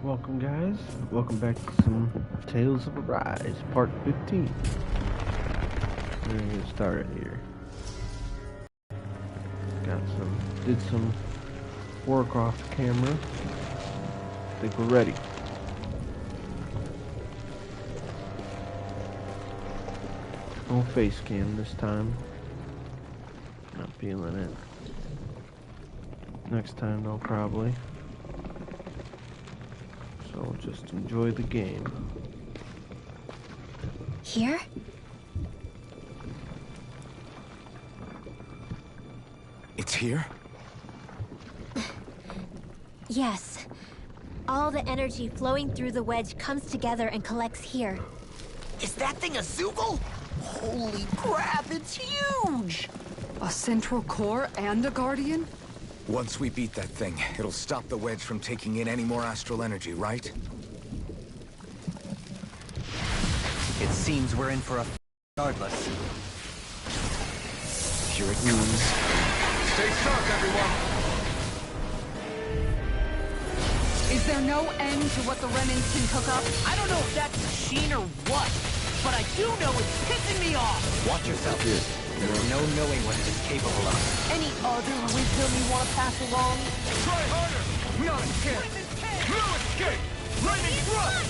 Welcome guys, welcome back to some Tales of Arise, part 15. We're gonna get started here. Did some work off camera. I think we're ready. No face cam this time. Not feeling it. Next time though, probably. So just enjoy the game. Here? It's here? Yes. All the energy flowing through the wedge comes together and collects here. Is that thing a Zoogle? Holy crap, it's huge! A central core and a guardian? Once we beat that thing, it'll stop the wedge from taking in any more astral energy, right? It seems we're in for a regardless. Here it comes. Stay sharp, everyone! Is there no end to what the Remnants can cook up? I don't know if that's machine or what, but I do know it's pissing me off! Watch yourself. There's no knowing what it is capable of. Any other wisdom you want to pass along? Try harder! Not a chance! No escape! Lightning thrust!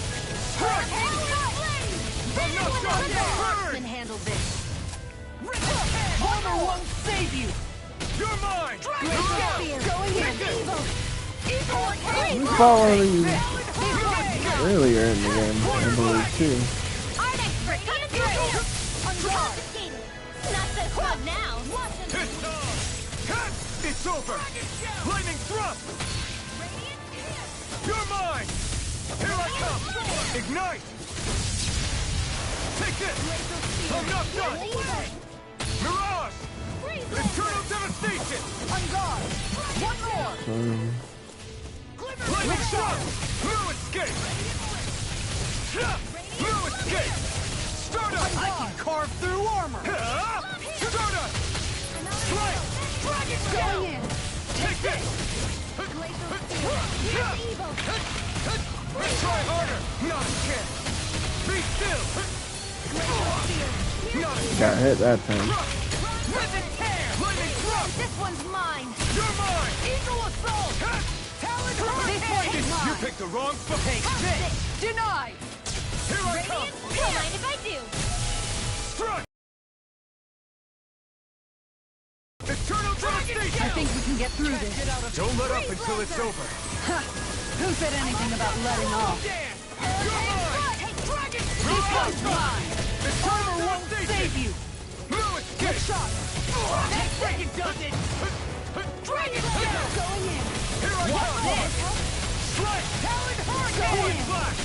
I'm not done! Can handle this. Armor won't save you! You're mine! Going in. We following you earlier in the game, I believe too. It's over! Lightning thrust! You're mine! Here I come! Ignite! Take this! I'm not done! Mirage! Eternal devastation! On guard! One more! Lightning shot! No escape! No escape! Stardust! I can carve through armor! Stardust! Strike! Dragon Going in! Take this! Try harder! Not a chance! Be still! Not a Got hit that time. Rip and tear! Lightning thrust! This one's mine! You're mine! Eagle assault! Talon This hurricane! one's You mine! picked the wrong spot! Take this! Denied! Here I come! Don't mind if I do. Strike! Eternal devastation! I think we can get through this. Don't let up until it's over. Who said anything about letting off? You're mine! This one's mine! Armor won't save you! No escape! Shot! That freaking does it! Dragon Tail! Going in! Here I What's come! this? Strike! Talon Hurricane! Point flash!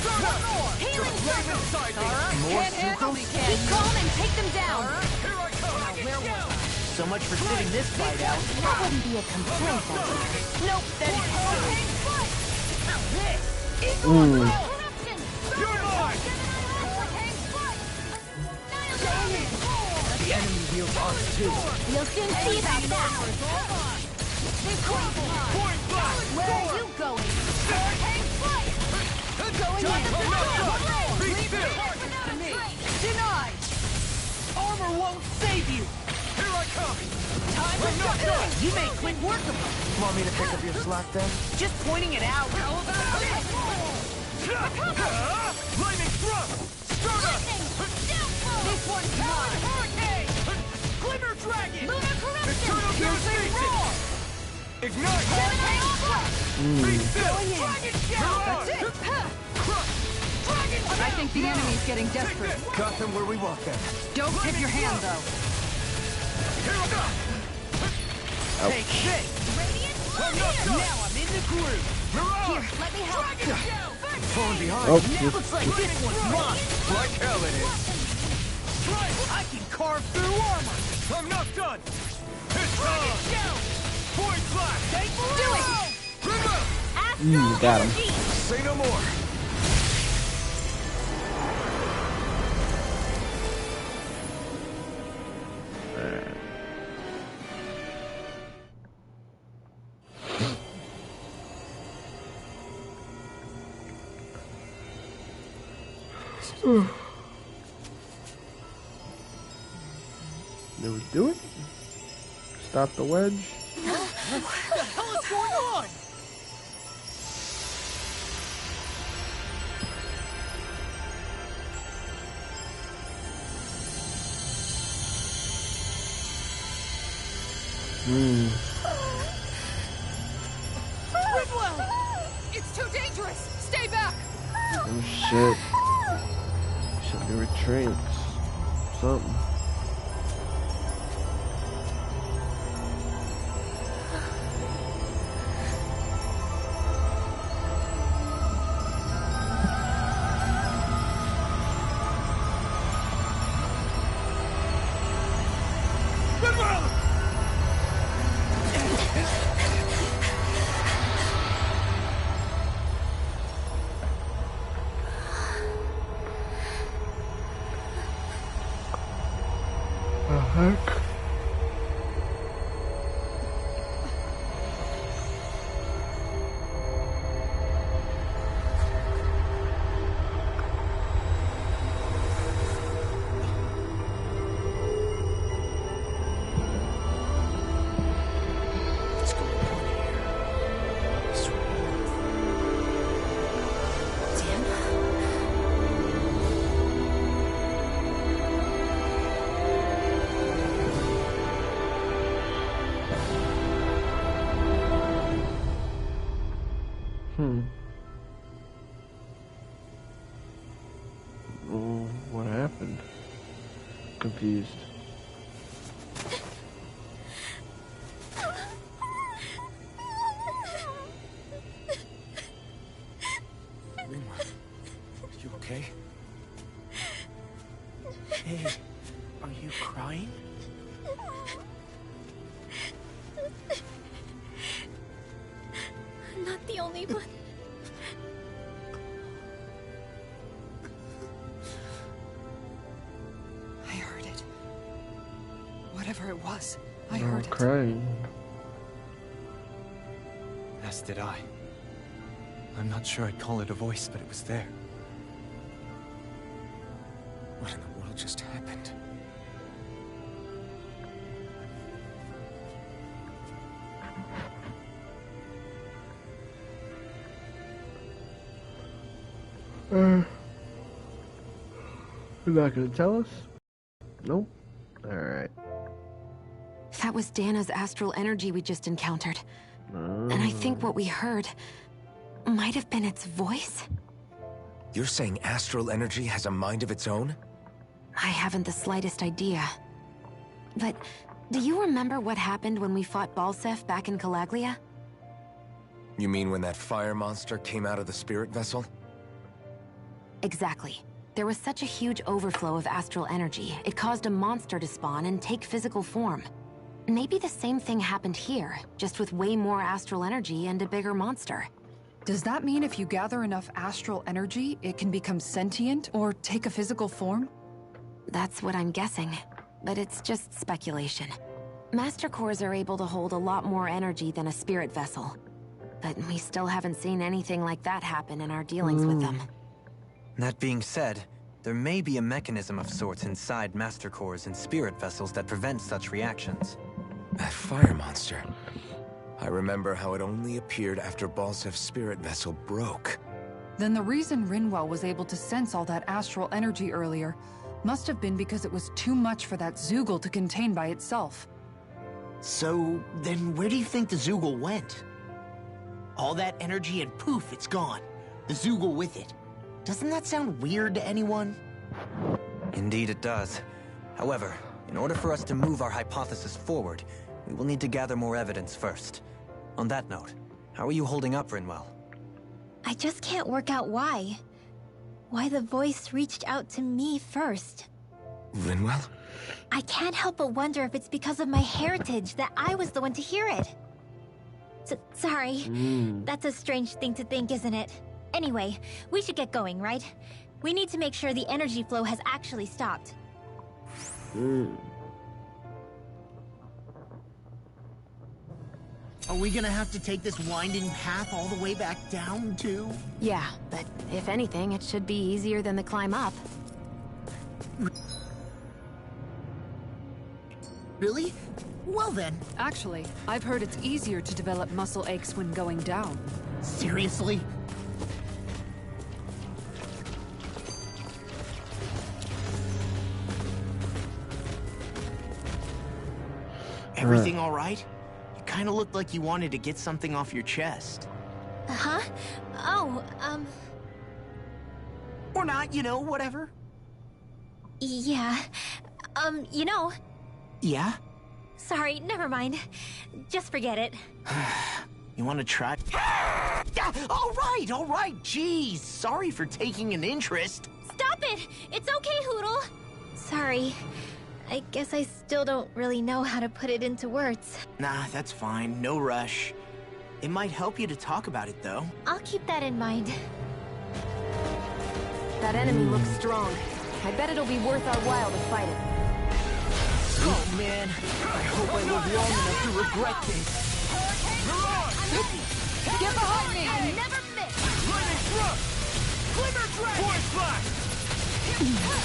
Stardust! More! Healing circle! Inside me! Can't handle me, Ken! Keep calm and take them down. Here I come! Where was I? So much for sitting this fight out. That wouldn't be a complaint, though. Nope, that is Hurricane Foot! Now this! Mm. Corruption. You're mine! The enemy wields ours too. You'll soon see about that. Point flash! Where are you going? Going in! Be still! Denied! Armor won't save you! Here I come! Time to not shut done. You made quick work of them! Want me to pick up your slack then? Just pointing it out! How about this? Lightning thrust! Stardust! This one's mine! Hurricane! Glimmer Dragon! Eternal devastation! Roar! Ignite! Be still! Dragon Shell! That's it! Crush! Dragon Shell! I think the enemy's getting desperate. Got them where we want them. Don't tip your hand, though. Here I go! Take this! I'm not done! Now I'm in the groove! Mirage! Let me help. Dragon Shell! Falling behind! Oh, Looks like this one's mine! Like hell it is! Strike! I can carve through armor! I'm not done! It's Dragon on! Shell! Point flash! Take Do it. Remember! Astral got him. energy. Say no more! Did we do it? Stop the wedge? What the hell is going on? Rinwell! It's too dangerous! Stay back! Oh shit. Should be retreats. Something. The heck? What's going on here? What happened? Confused. Rinwell, you okay? Hey, are you crying? I'm not the only one. I heard it. Whatever it was, I heard it. Crying. As did I. I'm not sure I'd call it a voice, but it was there. What in the world just happened? You're not gonna tell us? Nope. Alright. That was Dana's astral energy we just encountered. And I think what we heard might have been its voice? You're saying astral energy has a mind of its own? I haven't the slightest idea. But do you remember what happened when we fought Balseph back in Calaglia? You mean when that fire monster came out of the spirit vessel? Exactly. There was such a huge overflow of astral energy, it caused a monster to spawn and take physical form. Maybe the same thing happened here, just with way more astral energy and a bigger monster. Does that mean if you gather enough astral energy, it can become sentient or take a physical form? That's what I'm guessing, but it's just speculation. Master Cores are able to hold a lot more energy than a spirit vessel, but we still haven't seen anything like that happen in our dealings with them. That being said, there may be a mechanism of sorts inside Master Cores and spirit vessels that prevent such reactions. That fire monster. I remember how it only appeared after Balsef's spirit vessel broke. Then the reason Rinwell was able to sense all that astral energy earlier must have been because it was too much for that Zoogle to contain by itself. So, then where do you think the Zoogle went? All that energy and poof, it's gone. The Zoogle with it. Doesn't that sound weird to anyone? Indeed it does. However, in order for us to move our hypothesis forward, we will need to gather more evidence first. On that note, how are you holding up, Rinwell? I just can't work out why. Why the voice reached out to me first. Rinwell? I can't help but wonder if it's because of my heritage that I was the one to hear it. Sorry. That's a strange thing to think, isn't it? Anyway, we should get going, right? We need to make sure the energy flow has actually stopped. Are we gonna have to take this winding path all the way back down, too? Yeah, but if anything, it should be easier than the climb up. Really? Well then. Actually, I've heard it's easier to develop muscle aches when going down. Seriously? Everything all right? You kind of looked like you wanted to get something off your chest. Huh? Oh, Or not, you know, whatever. yeah. You know, Yeah? sorry, never mind. Just forget it. You want to try? All right. Jeez, sorry for taking an interest. Stop it! It's okay, Hootle. Sorry. I guess I still don't really know how to put it into words. Nah, that's fine. No rush. It might help you to talk about it, though. I'll keep that in mind. That enemy looks strong. I bet it'll be worth our while to fight it. Oh, man. I hope I live long enough to regret this. Get behind me! I never miss! Lightning thrust! Glimmer dragon! Force flash!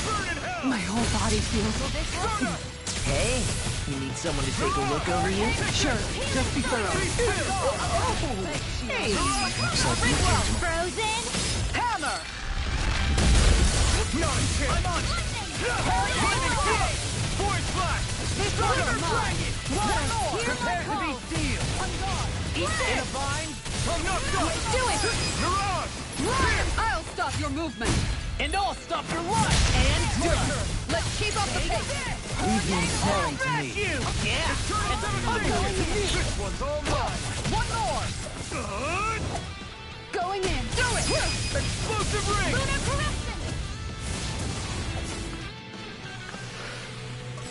Burn in hell! My whole body feels... Hey, you need someone to take a look over you? Sure, just be thorough. Hey! Frozen! Hammer! Not a chance! I'm on it! Lightning thrust! Force flash! Glimmer dragon! One more! Prepare to be sealed! In a bind? I'm not done! Do it! Mirage! I'll stop your movement! And I'll stop your life! And Let's keep up the pace! Leave him staring to me. You! Yeah! This one's all mine! One more! Going in! Do it! Explosive ring! Lunar corruption!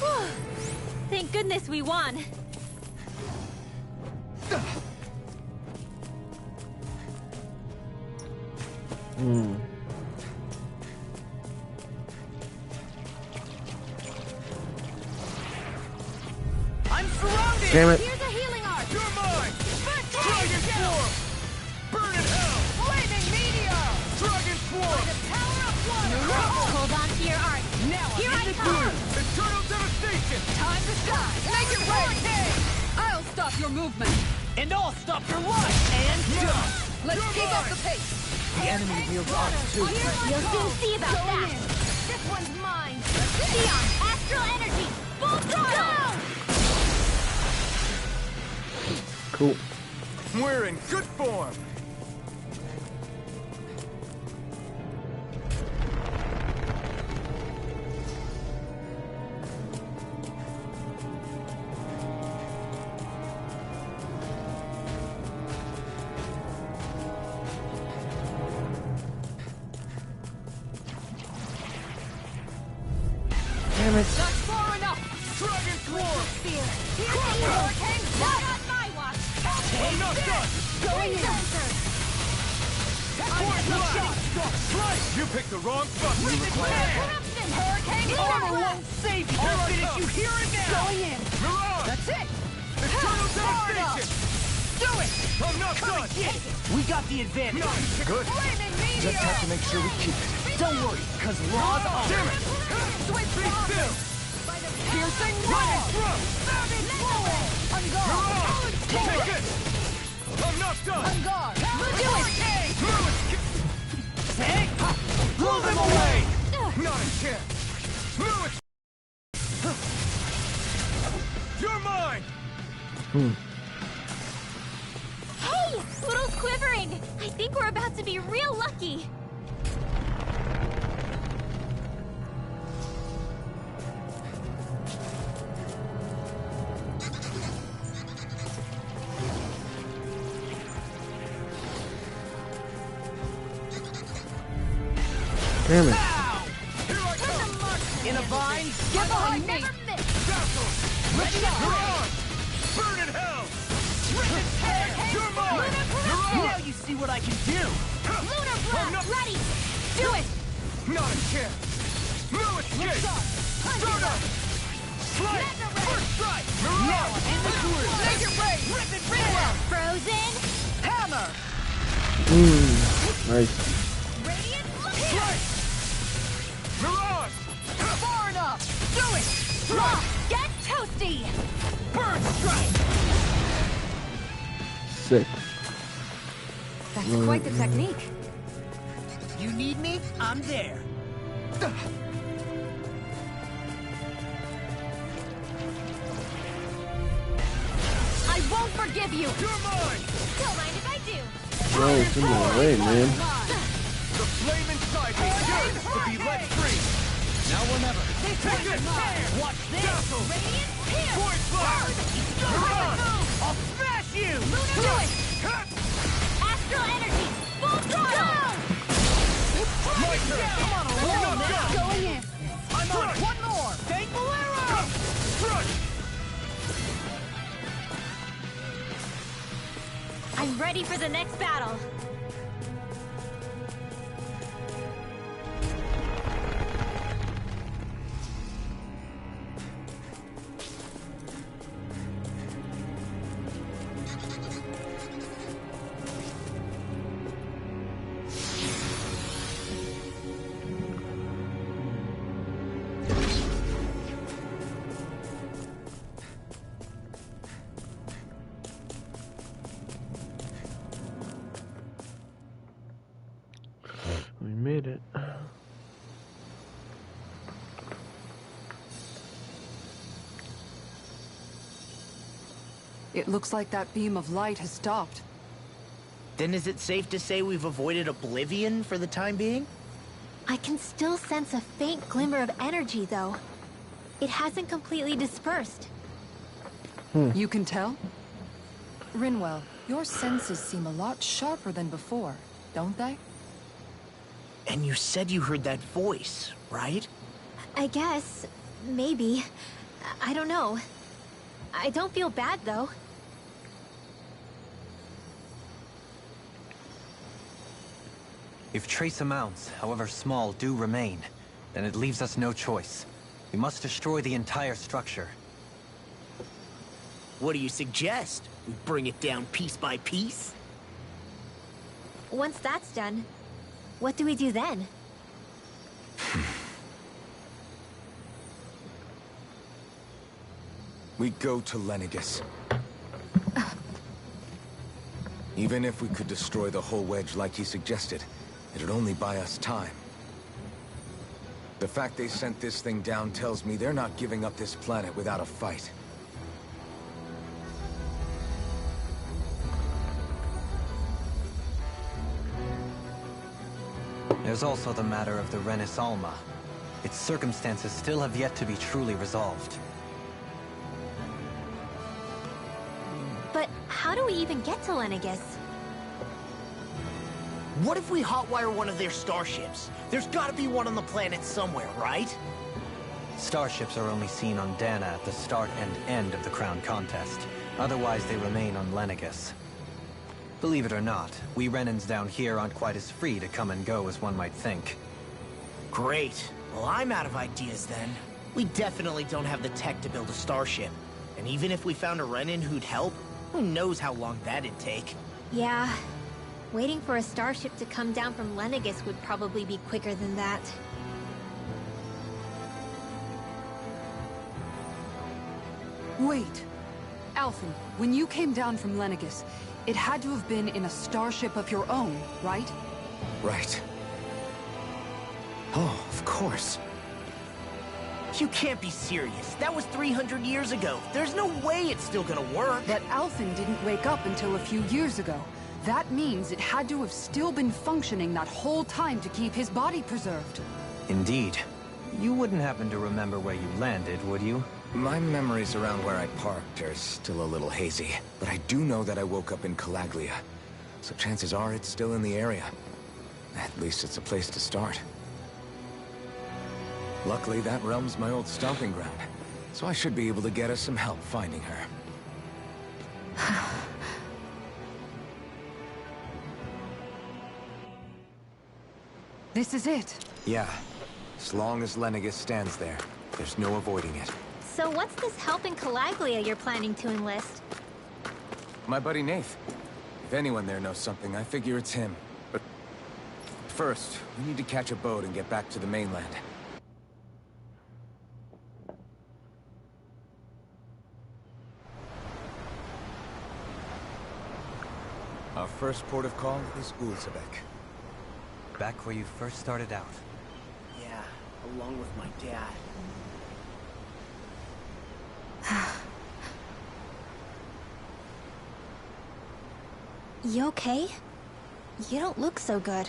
Whew. Thank goodness we won. I'm surrounded! Damn it. Here's a healing arc. You're mine! Dragon Swarm! Burn in hell! Flaming meteor! Dragon Swarm! Power of water. Hold on to your arc. Now Here I'm I in the come. groove! Eternal devastation! Time to shine! Make it rain! I'll stop your movement! And I'll stop your life! And done! Let's You're keep up mine. the pace! The enemy wields arms too. You'll soon see about Going that. in. This one's mine. Theon, astral energy. Full throttle. Cool. We're in good form! Damn it. That's far enough! Dragon Swarm! Hurricane! Not on my watch. I'm not done! Going in! Slice! You picked the wrong spot! You require Corruption. Hurricane! armor won't save you! I'll finish you here and now! Going in! Mirage! That's it! Eternal Far enough. devastation! Do it! I'm not done! We got the advantage. Good. Flaming meteor! Just have to make sure we keep it. Don't worry, because Law's on. Damn it! Switch Be bosses! still! Piercing Lightning roar! thrust! Savage blow! On guard! Mirage! Take Take it! it! I'm not done! On guard! Do it! Say! Blow them away! Not a chance! Move it! You're mine! Hey, Poodle's quivering. I think we're about to be real lucky. Damn it. Here I come! In a bind? Get behind me! Never miss. Dazzle! Mirage! Burn in hell! You're mine! Now Mirage! you see what I can do. Lunar I'm not- blast. Ready. Do it! Not a chance! No escape! Start up! Slice! First strike! Mirage! In the groove. Make it rain! Rip it right! Frozen. Hammer! Nice. Radiant. Slice! Mirage! Far enough! Do it! Lock. Get toasty. sick. That's quite the technique. You need me? I'm there. I won't forgive you! You're mine! Don't mind if I do! Bro, it's in the way, man. The flame inside me yearns to be let free! Now or never. Take it! Watch this! Dazzle! Radiant Pierce! Void Blast! You're on! I'll smash you! Lunar do it! Astral energy! Full throttle! My turn! Come on, go! Going in. I'm on it! One more. Take Bolero! Crush! I'm ready for the next battle. We made it. It looks like that beam of light has stopped. Then is it safe to say we've avoided oblivion for the time being? I can still sense a faint glimmer of energy, though. It hasn't completely dispersed. You can tell? Rinwell, your senses seem a lot sharper than before, don't they? And you said you heard that voice, right? I guess. Maybe. I don't know. I don't feel bad, though. If trace amounts, however small, do remain, then it leaves us no choice. We must destroy the entire structure. What do you suggest? We bring it down piece by piece? Once that's done, what do we do then? We go to Lenegis. Even if we could destroy the whole wedge like he suggested, it'd only buy us time. The fact they sent this thing down tells me they're not giving up this planet without a fight. There's also the matter of the Renis Alma. Its circumstances still have yet to be truly resolved. But how do we even get to Lenegis? What if we hotwire one of their starships? There's gotta be one on the planet somewhere, right? Starships are only seen on Dana at the start and end of the Crown Contest. Otherwise, they remain on Lenegis. Believe it or not, we Renans down here aren't quite as free to come and go as one might think. Great. Well, I'm out of ideas then. We definitely don't have the tech to build a starship. And even if we found a Renin who'd help, who knows how long that'd take. Yeah. Waiting for a starship to come down from Lenegis would probably be quicker than that. Wait. Alphen, when you came down from Lenegis, it had to have been in a starship of your own, right? Right. Oh, of course. You can't be serious. That was 300 years ago. There's no way it's still gonna work. But Alphen didn't wake up until a few years ago. That means it had to have still been functioning that whole time to keep his body preserved. Indeed. You wouldn't happen to remember where you landed, would you? My memories around where I parked are still a little hazy, but I do know that I woke up in Calaglia. So chances are it's still in the area. At least it's a place to start. Luckily, that realm's my old stomping ground, so I should be able to get us some help finding her. This is it. Yeah. As long as Lenegis stands there, there's no avoiding it. So what's this help in Calaglia you're planning to enlist? My buddy Nath. If anyone there knows something, I figure it's him. But first, we need to catch a boat and get back to the mainland. first port of call is Ulzebek. Back where you first started out. Yeah, along with my dad. You okay? You don't look so good.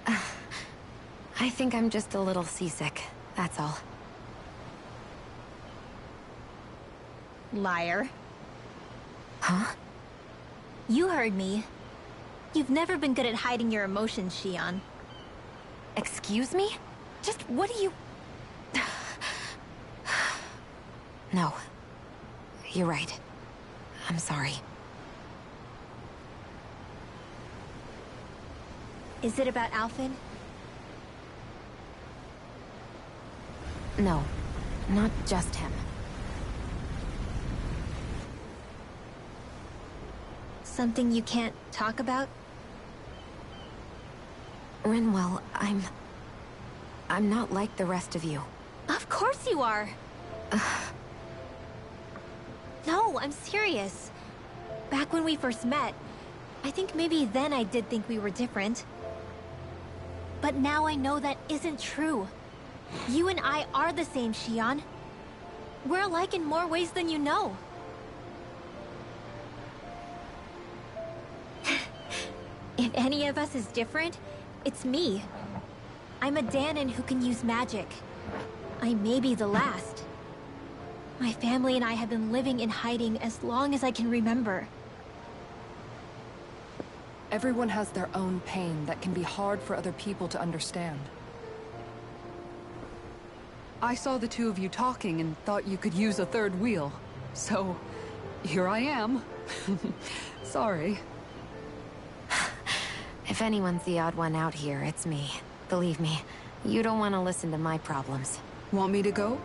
I think I'm just a little seasick, that's all. Liar. Huh? You heard me. You've never been good at hiding your emotions, Shion. Excuse me? Just what do you... No. You're right. I'm sorry. Is it about Alphen? No. Not just him. Something you can't talk about? Rinwell, I'm not like the rest of you. Of course you are! No, I'm serious. Back when we first met, I think maybe then I did think we were different. But now I know that isn't true. You and I are the same, Shion. We're alike in more ways than you know. If any of us is different, it's me. I'm a Dahnan who can use magic. I may be the last. My family and I have been living in hiding as long as I can remember. Everyone has their own pain that can be hard for other people to understand. I saw the two of you talking and thought you could use a third wheel. So, here I am. Sorry. If anyone's the odd one out here, it's me. Believe me, you don't want to listen to my problems. Want me to go?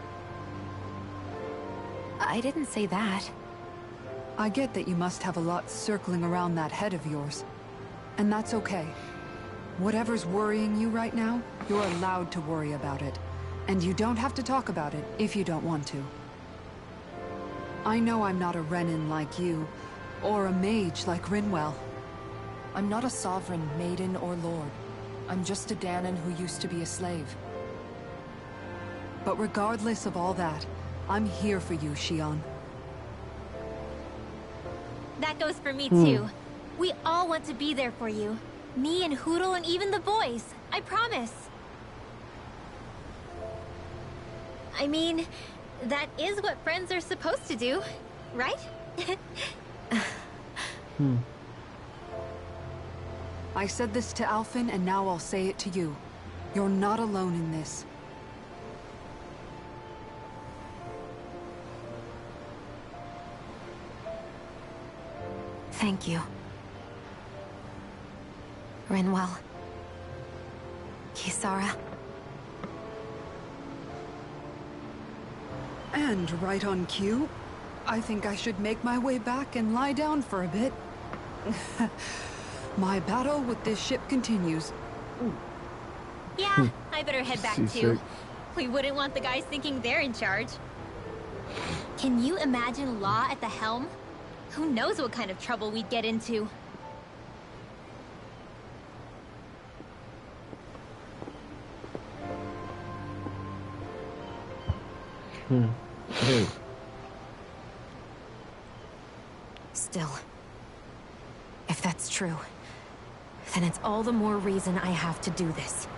I didn't say that. I get that you must have a lot circling around that head of yours. And that's okay. Whatever's worrying you right now, you're allowed to worry about it. And you don't have to talk about it if you don't want to. I know I'm not a Renin like you, or a mage like Rinwell. I'm not a sovereign, maiden, or lord. I'm just a Dahnan who used to be a slave. But regardless of all that, I'm here for you, Shion. That goes for me too. We all want to be there for you. Me and Hootle and even the boys. I promise. I mean, that is what friends are supposed to do, right? I said this to Alphen, and now I'll say it to you. You're not alone in this. Thank you. Rinwell. Kisara. And right on cue, I think I should make my way back and lie down for a bit. My battle with this ship continues. Yeah, I better head back Seasick. too. We wouldn't want the guys thinking they're in charge. Can you imagine Law at the helm? Who knows what kind of trouble we'd get into? Hey. Still, if that's true, then it's all the more reason I have to do this.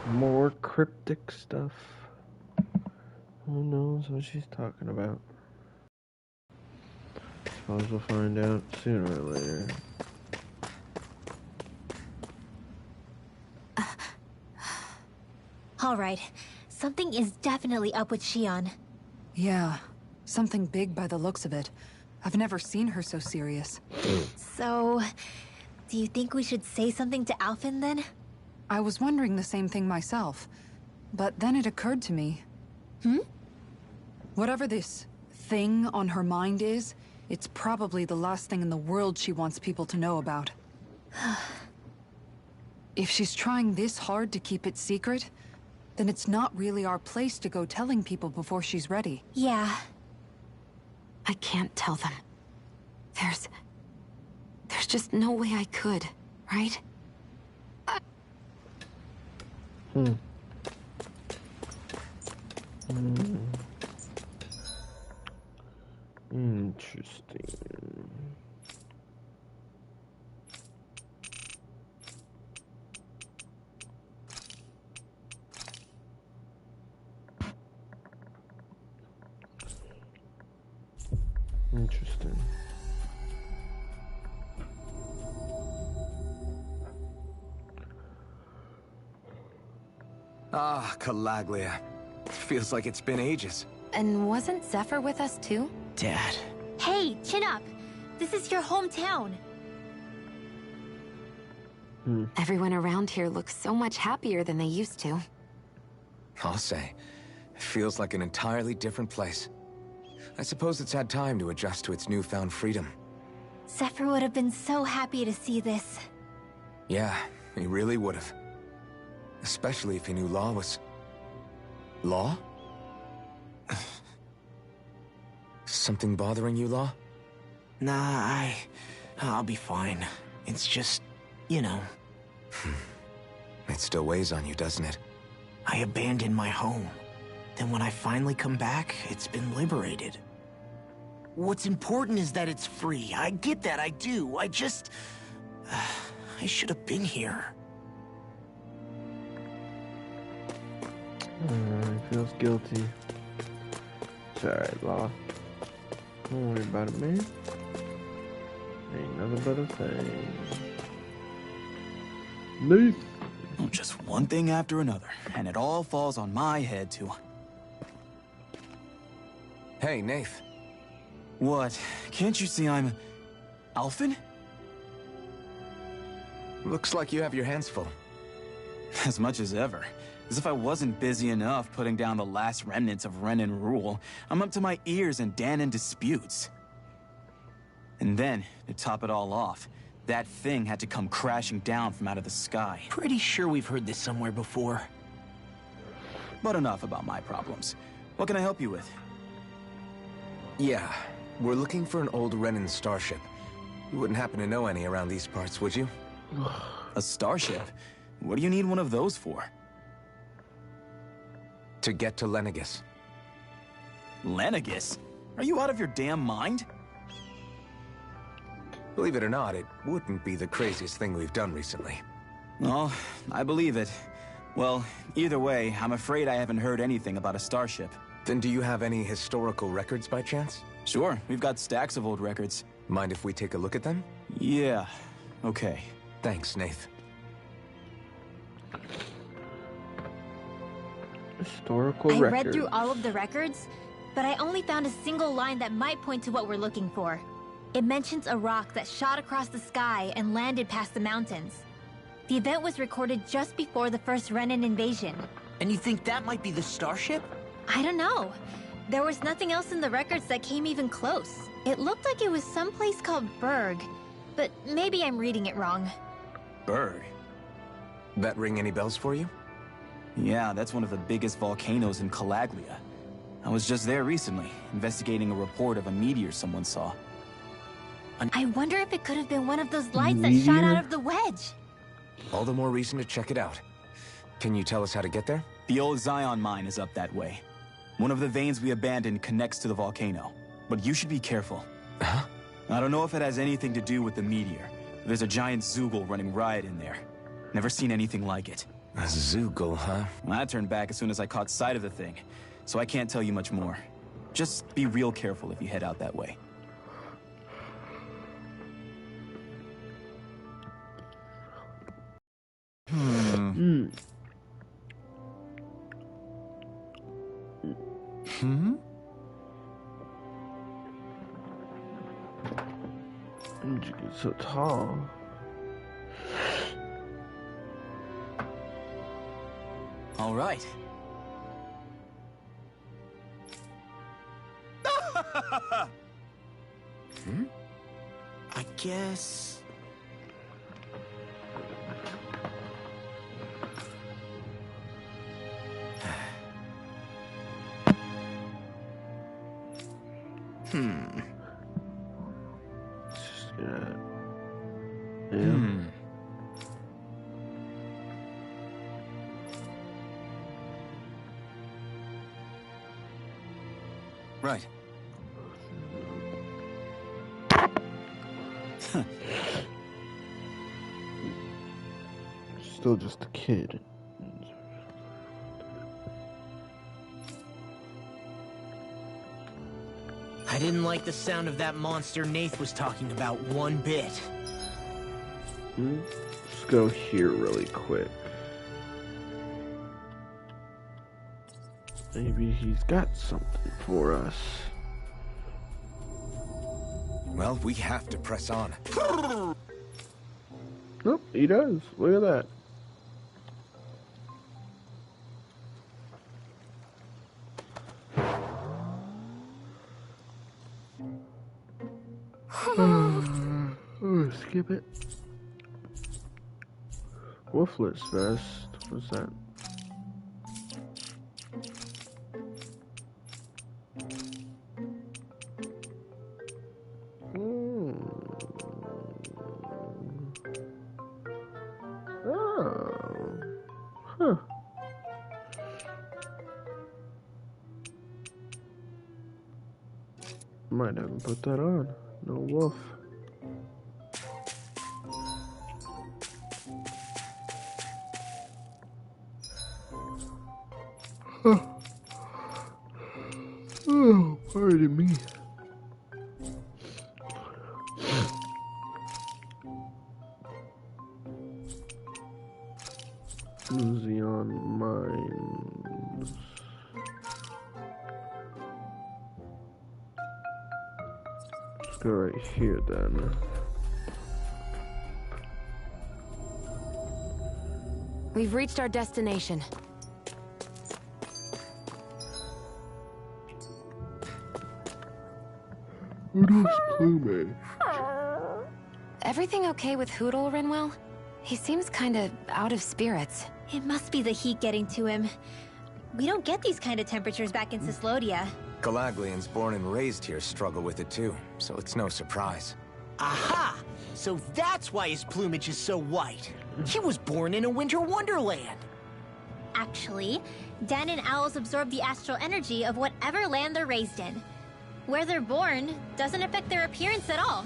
More cryptic stuff. Who knows what she's talking about? Suppose we'll find out sooner or later. All right, something is definitely up with Shion. Yeah, something big by the looks of it. I've never seen her so serious. So, do you think we should say something to Alphen then? I was wondering the same thing myself, but then it occurred to me. Whatever this thing on her mind is, it's probably the last thing in the world she wants people to know about. If she's trying this hard to keep it secret, then it's not really our place to go telling people before she's ready. Yeah. I can't tell them. just no way I could, right? Interesting. Interesting. Ah, Calaglia. Feels like it's been ages. And wasn't Zephyr with us too? Dad. Hey, chin up. This is your hometown. Everyone around here looks so much happier than they used to. I'll say. It feels like an entirely different place. I suppose it's had time to adjust to its newfound freedom. Zephyr would have been so happy to see this. Yeah, he really would have. Especially if he knew Law was... Law? Something bothering you, Law? Nah, I'll be fine. It's just, you know. It still weighs on you, doesn't it? I abandoned my home. Then when I finally come back, it's been liberated. What's important is that it's free. I get that, I do. I just... I should have been here. He feels guilty. It's alright, Law. Don't worry about it, man. Ain't nothing but a thing. Nath! Oh, just one thing after another, and it all falls on my head too. Hey, Nath. What? Can't you see I'm... Alphen? Looks like you have your hands full. As much as ever. As if I wasn't busy enough putting down the last remnants of Renan rule, I'm up to my ears in Dahnan disputes. And then, to top it all off, that thing had to come crashing down from out of the sky. Pretty sure we've heard this somewhere before. But enough about my problems. What can I help you with? Yeah, we're looking for an old Renan starship. You wouldn't happen to know any around these parts, would you? A starship? What do you need one of those for? To get to Lenegis. Lenegis? Are you out of your damn mind? Believe it or not, it wouldn't be the craziest thing we've done recently. Well, I believe it. Well, either way, I'm afraid I haven't heard anything about a starship. Then do you have any historical records by chance? Sure, we've got stacks of old records. Mind if we take a look at them? Yeah, okay. Thanks, Nath. Historical I records. read through all of the records, but I only found a single line that might point to what we're looking for. It mentions a rock that shot across the sky and landed past the mountains. The event was recorded just before the first Renan invasion. And you think that might be the starship? I don't know. There was nothing else in the records that came even close. It looked like it was someplace called Berg, but maybe I'm reading it wrong. Berg? That ring any bells for you? Yeah, that's one of the biggest volcanoes in Calaglia. I was just there recently, investigating a report of a meteor someone saw. I wonder if it could have been one of those lights that shot out of the wedge. All the more reason to check it out. Can you tell us how to get there? The old Zion mine is up that way. One of the veins we abandoned connects to the volcano. But you should be careful. Huh? I don't know if it has anything to do with the meteor. There's a giant Zoogle running riot in there. Never seen anything like it. A Zoogle, huh? I turned back as soon as I caught sight of the thing, so I can't tell you much more. Just be real careful if you head out that way. It's so tall. All right. I guess... Just gonna Yeah. Right. Still just a kid. I didn't like the sound of that monster Nath was talking about one bit. Let's go here really quick. Maybe he's got something for us. Well, we have to press on. Nope, he does. Look at that. Oh, skip it. Wolfless vest. What's that? Oh. Huh. Might haven't put that on. No wolf. Oh, pardon me. Xeon Mines. Let's go right here then. We've reached our destination. Hoodle's plumage. Everything okay with Hootle, Rinwell? He seems kinda out of spirits. It must be the heat getting to him. We don't get these kind of temperatures back in Cyslodia. Galaglians born and raised here struggle with it too, so it's no surprise. Aha! So that's why his plumage is so white. He was born in a winter wonderland. Actually, Dan and owls absorb the astral energy of whatever land they're raised in. Where they're born doesn't affect their appearance at all.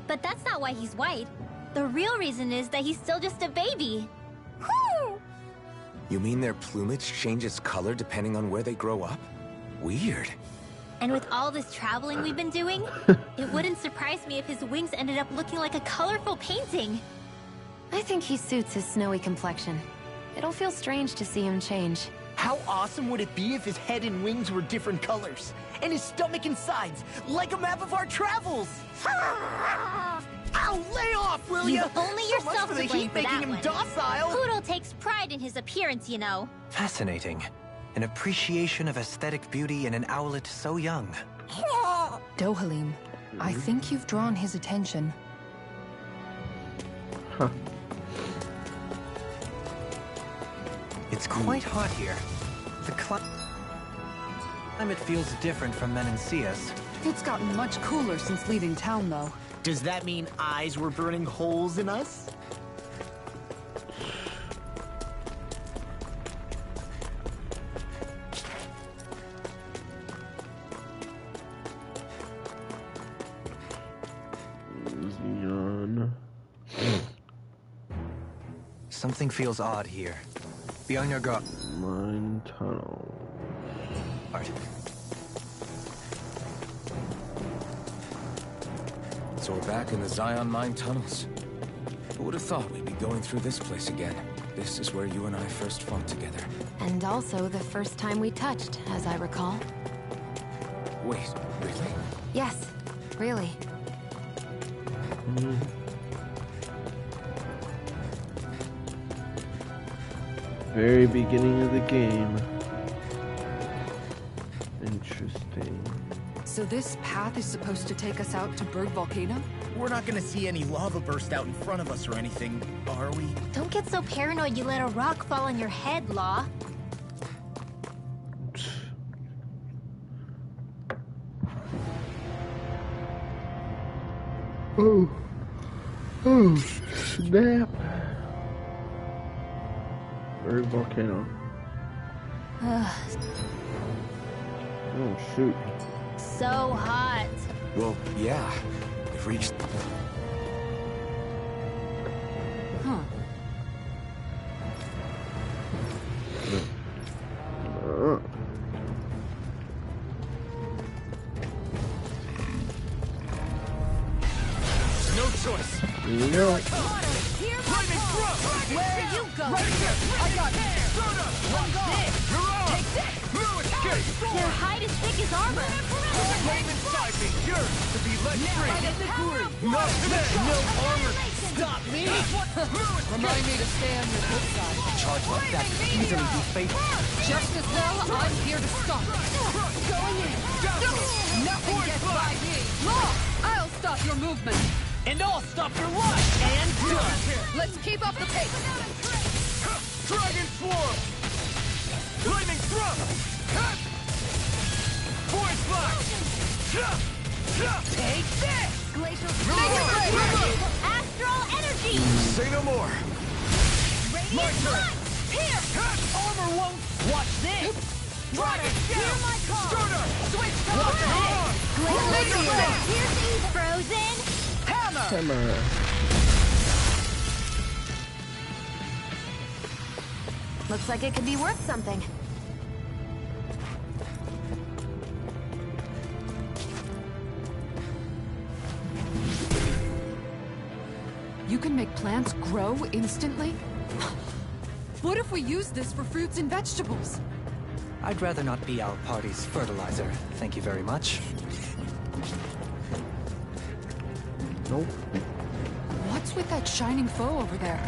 But that's not why he's white. The real reason is that he's still just a baby. Whew! You mean their plumage changes color depending on where they grow up? Weird. And with all this traveling we've been doing, it wouldn't surprise me if his wings ended up looking like a colorful painting. I think he suits his snowy complexion. It'll feel strange to see him change. How awesome would it be if his head and wings were different colors? And his stomach and sides, like a map of our travels! Ow, lay off, will ya? You've only So much yourself for the to blame heat for making that him one. docile! Poodle takes pride in his appearance, you know. Fascinating. An appreciation of aesthetic beauty in an owlet so young. Dohalim, I think you've drawn his attention. Huh. It's quite hot here. The climate feels different from Menancius. It's gotten much cooler since leaving town, though. Does that mean eyes were burning holes in us? Xeon. Something feels odd here. Beyond your guard. Mine tunnel. So we're back in the Zion Mine tunnels. Who would have thought we'd be going through this place again? This is where you and I first fought together. And also the first time we touched, as I recall. Wait, really? Yes, really. Very beginning of the game. Interesting. So this path is supposed to take us out to Berg Volcano? We're not gonna see any lava burst out in front of us or anything, are we? Don't get so paranoid you let a rock fall on your head, Law. Oh. Oh, snap. Very volcano. Oh, shoot. So hot. Well, yeah. We've reached... Huh. No choice. No. Where you go? Right here! I got it! One go! Take this! Their hide is thick as armor. Flame inside me! Yours to be let free! Not today! No armor! Stop me! Remind me to stay on your good side. Charge like that could easily be fatal. Just as well, I'm here to stop. Going in. Nothing gets by me. Law, I'll stop your movement. And I'll stop your rush! And done! Let's keep up the pace. Dragon Swarm! Lightning Thrust! Void Flash! Take this! Glacial Astral Energy! Say no more! My turn! Here! Armor won't! Watch this! Dragon Hear my call! Starter! Switch to Watch this! Here's Frozen! Hammer. Looks like it could be worth something. You can make plants grow instantly? What if we use this for fruits and vegetables? I'd rather not be our party's fertilizer. Thank you very much. Nope. What's with that shining foe over there?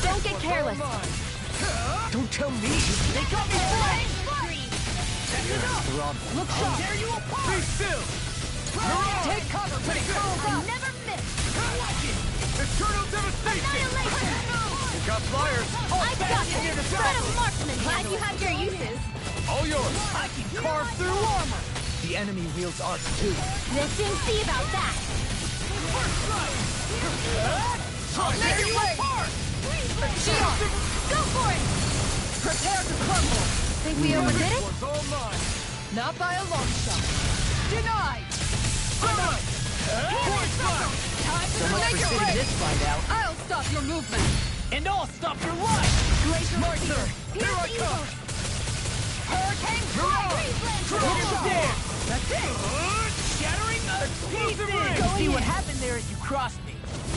Don't get careless. Don't tell me! They got me flying! Look How dare you apart! Be still! Take cover, Take cover! Never miss! Eternal devastation! You got flyers! I got it! Spread of marksman! Glad you have your uses. All yours! I can carve through armor! The enemy wields arts too. We'll soon see about that. How dare you apart! Shield! Go for it! Prepare to crumble! Think we overdid it? One's all mine! Not by a long shot. Denied! Void Flash! So much for sitting this fight out. I'll stop your movement! And I'll stop your life! Glacial My turn! Here I come! Hurricane Dragon Dance! That's it! Shattering explosive ring! See what happened there as you crossed me.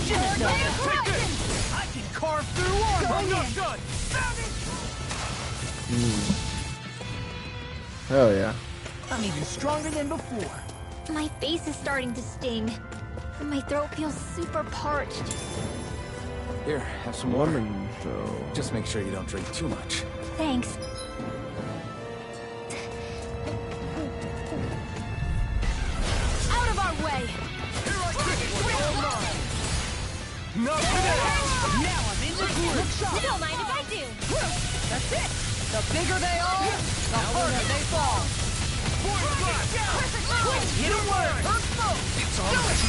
Shouldn't have done that. Take this! I can carve through armor! I'm not done! Hell yeah. I'm even stronger than before. My face is starting to sting. And my throat feels super parched. Here, have some water. Lemon, so... Just make sure you don't drink too much. Thanks. Out of our way! Here I come! All mine! Not today! Now I'm in the groove. Don't mind if I do. That's it! The bigger they are, the harder they fall! Void Flash! Hit away. It's all right.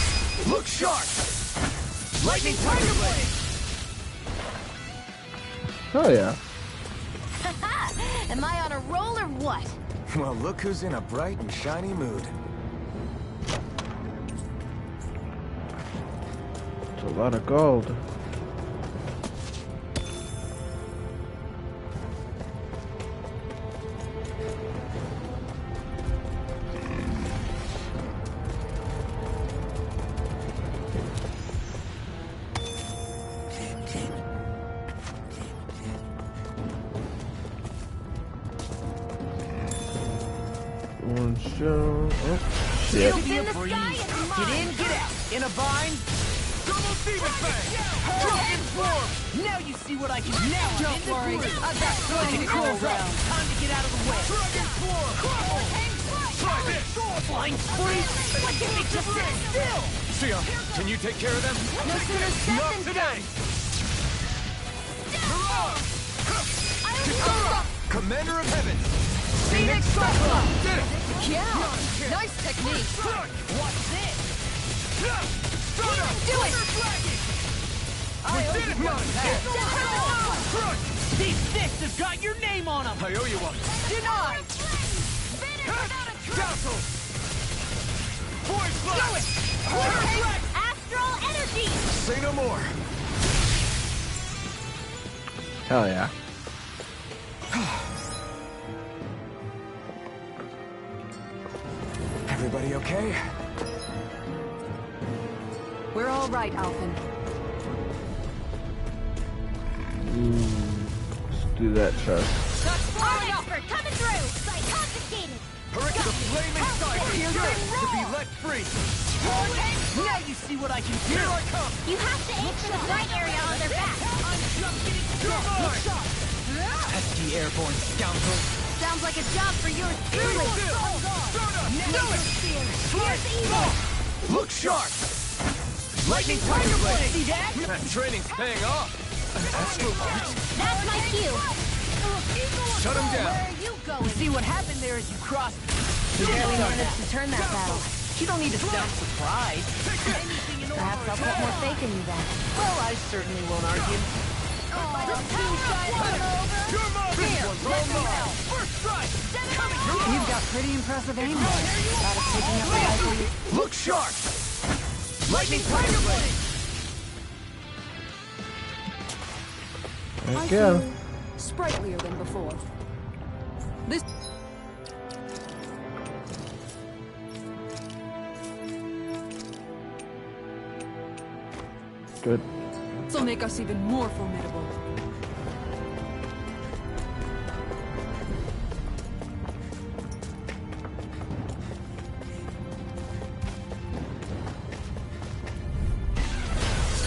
Look sharp! Lightning Tiger Blade! Hell yeah. Am I on a roll or what? Well, look who's in a bright and shiny mood. It's a lot of gold. One show. Oh, shit. It's in the sky, it's Get mine. in, get out. In a bind. Double Demon Fang! Dragon Swarm! Now you see what I can do. Now I'm in Don't the worry, groove. I've got plenty to go around. Time to get out of the way. Dragon Swarm! Try this! Flying spree. Why can't they just sit still? Sia, can you take care of them? No sooner said Not than today! done. Commander of Heaven! Phoenix Cyclone! Did it! Yeah! Nice technique! Watch this. Do it! These fists have got your name on them! I owe you one. Denied! Castle! Void Do blast! it! Astral energy! Say no more. Hell yeah. Everybody okay? We're all right, Alphen. Let's do that chest. Our expert coming through! Confiscated! Hurricane the flaming cycle! Yours to be let free! Now you see what I can do! Here I come! You have to aim for the right area on their back! I'm just getting You're mine! Pesky airborne scoundrel. Sounds like a job for yours truly! Do it! Here's evil! Look sharp! Lightning Tiger Blade! See that? That training's paying off! Astral Arts? That's my cue! Shut him down! Where are you going? See what happened there as you crossed. You barely managed to turn that battle. You don't need to sound surprised. Anything in Perhaps I'll put more faith in you then. Well, I certainly won't argue. You're mine! This one's all mine! First strike! You've got pretty impressive aim there. Thought of picking up the rifle you... Look sharp! Lightning Tiger Blade! There I we go. feel sprightlier than before. This... Good. will make us even more formidable.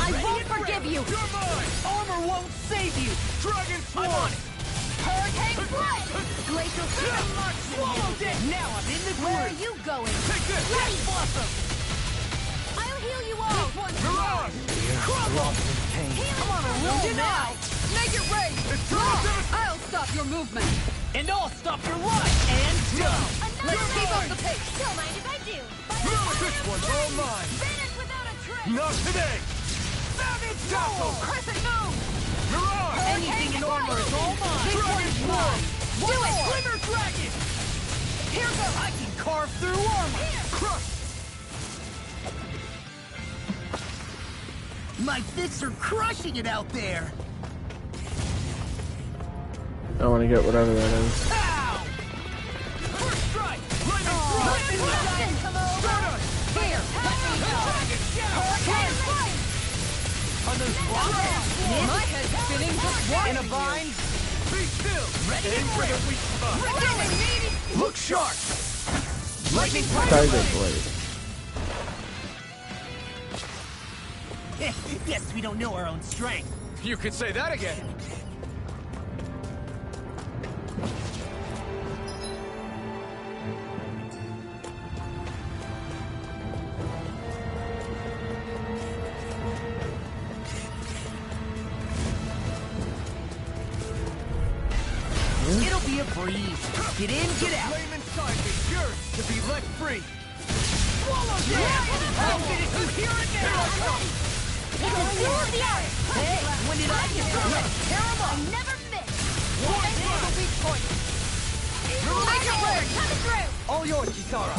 I won't forgive you! You're mine! Armor won't save you! Dragon I'm on Force! it! Hurricane Flood! Glacial Storm! Swallowed it! Now I'm in the Where are groove! you going? Take this! Ready, Blossom! I'll heal you all! Mirage! Crumble! I'm on a roll now! Make it rain! It's time! I'll stop your movement! And I'll stop your life! And done! Let's keep up the pace! Don't mind if I do! This one's all mine! Finish without a trace! Not today! Savage Dazzle! Crescent Moon! Mirage! Anything in armor is all mine! This one's mine! Do it! Glimmer Dragon! Here goes! I can carve through armor! Crush! My fists are crushing it out there! I want to get whatever that is. Pow! First strike! Lightning Dragon! Come over! Here! Let me go! Hurricane Fight! Are those rocks? My head's spinning just watching In a bind? Be still! Ready Aim to for the win. weak spot! Look sharp! Lightning Tiger Blade. Guess we don't know our own strength. You could say that again! It'll be a breeze. Get in, get out. Flame inside me, yours to be let free! Swallow that! I'll finish you here and now. It's a duel of the arts! Hey, when did I get through? Let's tear 'em up. Never miss! One single weak point. Tiger Blade coming through! All yours, Kisara.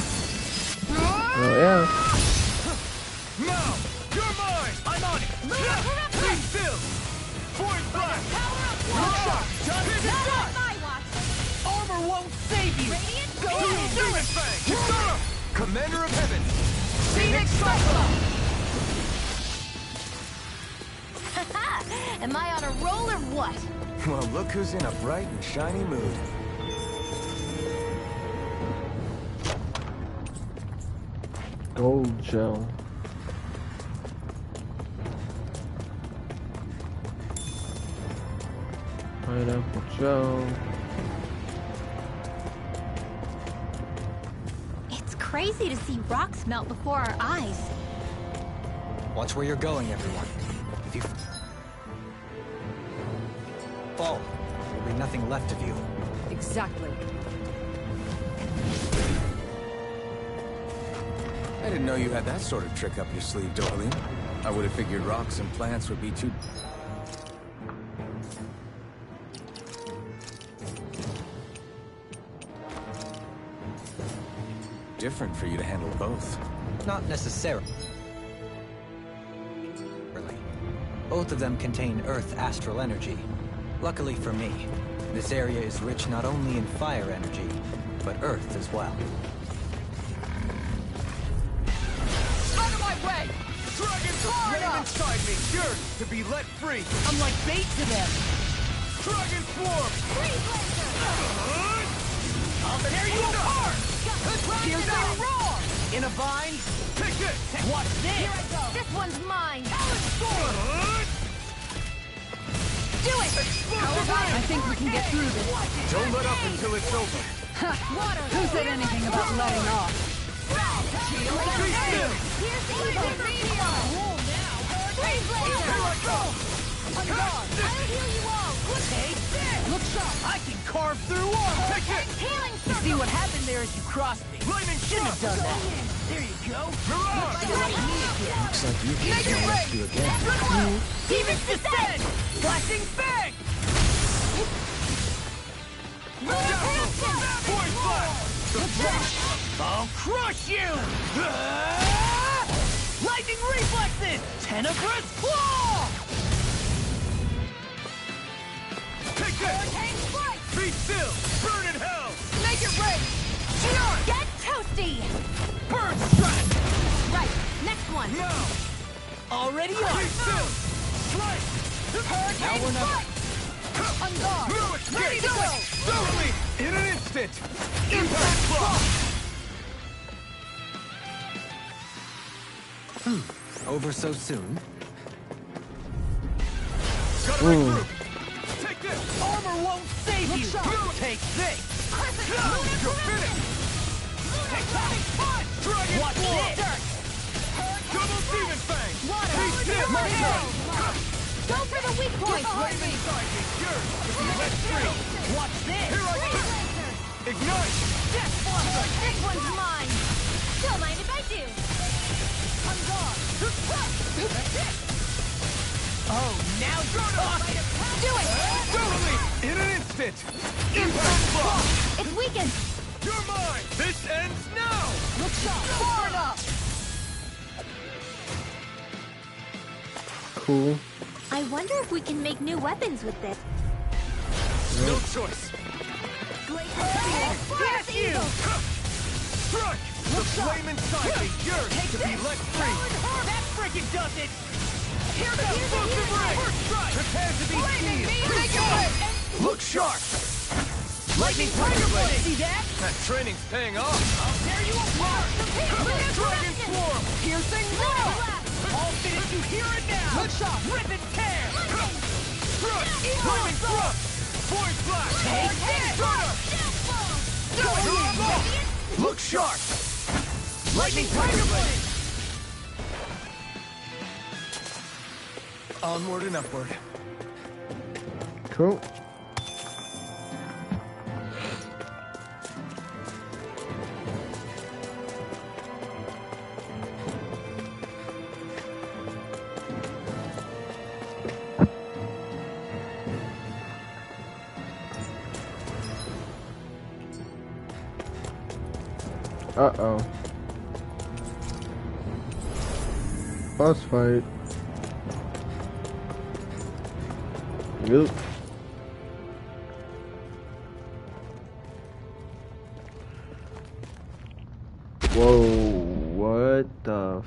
Oh yeah. Now! You're mine! I'm on it. Be still! Void blast! Look sharp. Just Not as on my watch! armor won't save you. Radiant Go Fang! do it. Fang! Kisara! Commander of Heaven! Phoenix Cyclone. Am I on a roll or what? Well, look who's in a bright and shiny mood. Gold gel. Pineapple gel. It's crazy to see rocks melt before our eyes. Watch where you're going, everyone. If you fall, there'll be nothing left of you. Exactly. I didn't know you had that sort of trick up your sleeve, Dorleen. I would have figured rocks and plants would be too... different for you to handle both. Not necessarily. Both of them contain Earth astral energy. Luckily for me, this area is rich not only in fire energy, but Earth as well. Out of my way! Dragons flame inside me, yearn to be let free. I'm like bait to them. Dragon swarm! Freeze laser! I'll tear you apart! Here's our roar! In a bind? Take it! Watch this! Here I go. This one's mine. Do it! I think we can get through this. Don't let up until it's over. Water! Who said anything about letting off? Shield Be still! Here's the evil meteor. Freeze laser. Here I go! On guard! I'll heal you all. Take this! Look sharp! I can carve through walls! Take it! Healing You see what happened there as you crossed me? Lightning Shouldn't have struck! done that. There you go. Mirage! You're like me again. Looks like you Make it rain! you again. Demons descend! Flashing fang! Void blast! I'll crush you! Lightning reflexes! Tenebrous claw! Take this! Be still! Burn in hell! Make it rain! Get toasty. Burn strike! Right. Next one. Now! Already Be on! still! Strike! Now we're not... On guard! No escape! Ready to go! Thoroughly! In an instant! Impact block! Over so soon? Gotta regroup! Take this! Armor won't save you! Take this! You're finished! Dragon Watch Swarm! this! Double Demon Fang! Water. Be still! Go for the weak point. Flame inside me, yours to be let free! Watch this! Here I go! Ignite! Death Blossom! This one's mine. Don't mind if I do. On guard! Oh, now you're talking! Do it. Totally! In an instant! Impact block! It's weakened. You're mine! This ends now! Look sharp! Far enough! Cool. I wonder if we can make new weapons with this. No choice! Get you! Strike! The flame inside me yearns to be let free! That freaking does it! Here goes! Explosive ray! First strike! Prepare to be Flaming seized! me! Make it rain! Look sharp! Lightning Tiger Blade! See that? That training's paying off! I'll tear you apart! Dragon Swarm! Piercing roar! I'll finish you here and now! Look sharp! Rip and tear! Thrust! Flaming thrust! Void flash! Take this! Look sharp! Lightning Tiger Blade! Onward and upward. Cool. Uh-oh. Boss fight. Yep. Whoa, what the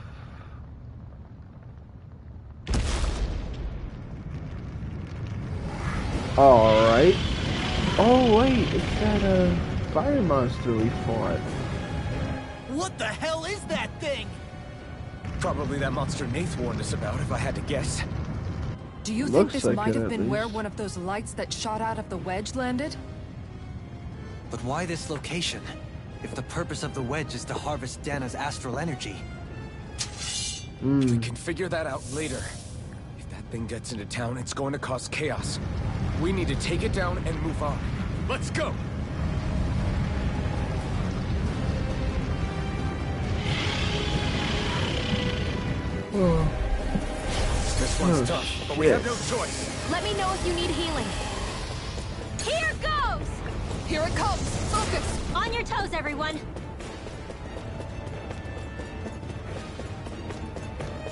Alright. Oh wait, it's that fire monster we fought. What the hell is that thing? Probably that monster Nath warned us about, if I had to guess. Do you think Looks this like might it, have at been where least. one of those lights that shot out of the wedge landed? But why this location? If the purpose of the wedge is to harvest Dana's astral energy. We can figure that out later. If that thing gets into town, it's going to cause chaos. We need to take it down and move on. Let's go! This one's tough, but we have no shit. choice. Let me know if you need healing. Here goes! Here it comes! Focus! On your toes, everyone.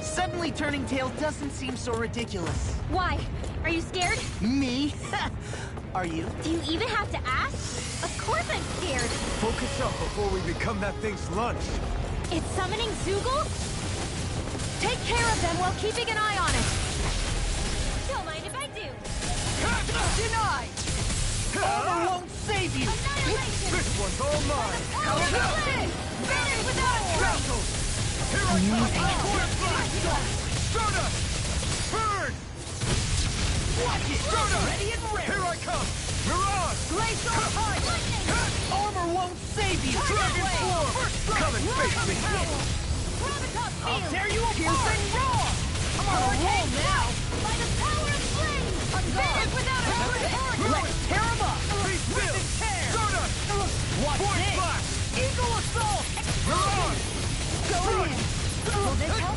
Suddenly turning tail doesn't seem so ridiculous. Why? Are you scared? Me? Are you? Do you even have to ask? Of course I'm scared. Focus up before we become that thing's lunch. It's summoning Zoogle? Take care of them while keeping an eye on it! Don't mind if I do. Denied! Armor won't save you! Annihilation! This one's all mine. Better without a trace! Here I come! Quarter flash! Stardust! Burn! Watch it! Stardust! Ready and ready! Here I come! Mirage! Glacial Punch! Armor won't save you! Dragon Form! Come and face me! I'll tear you apart! Piercing roar! I'm on a roll now! By the power of flame! Better without a trace! Let's tear him up! Be still! Stardust! Watch Void this! Flash! Eagle Assault! Mirage! Go in! Will this help?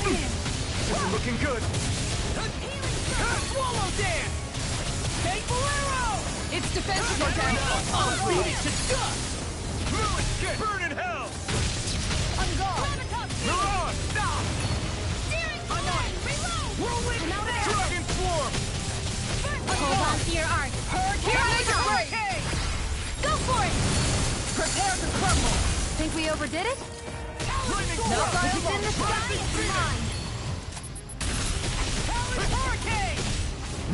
This is looking good! Swallow Dance! Fateful Arrow! It's defensive, okay? I'll beat it to dust! Fluid Kick! Burn in hell! Mirage! Stop! I'm on! Reload! Rolling there! Dragon Swarm! Hold on to your art. Hurricane! Go for it! Prepare to crumble! Think we overdid it? Lightning No Thrust! violence in the Sky is mine! Hurricane!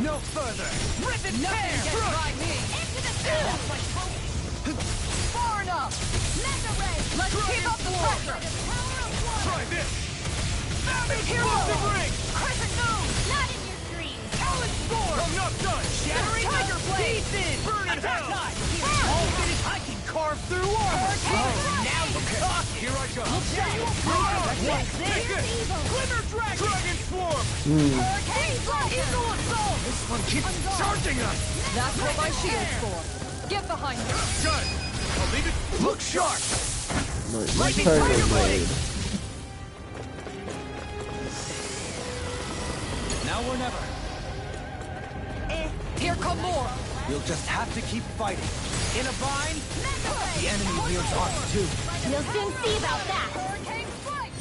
No further! Rip and Nothing tear! gets by me! Into the field! Far enough! Mega Ray! Let's keep up the pressure! Try this! Savage Hero! Explosive Ring! Crescent Moon! Not in your dreams! Talon Storm! I'm not done! Shattering Tiger Blade! Teeth in! Burn in Attack hell! time! All finish! I can carve through armor! Now you're talking! Here I go! Tear you apart! What's Take this? this! Glimmer Dragon! Dragon Swarm! Hurricane! Eagle Assault! This one keeps charging us! That's what my shield's for. Get behind me. Got it! I'll leave it. Look sharp! Lightning Tiger Blade. Now or never. Here come more. You'll just have to keep fighting. In a bind, the enemy wields arms too. You'll soon see about that! Hurricane strike.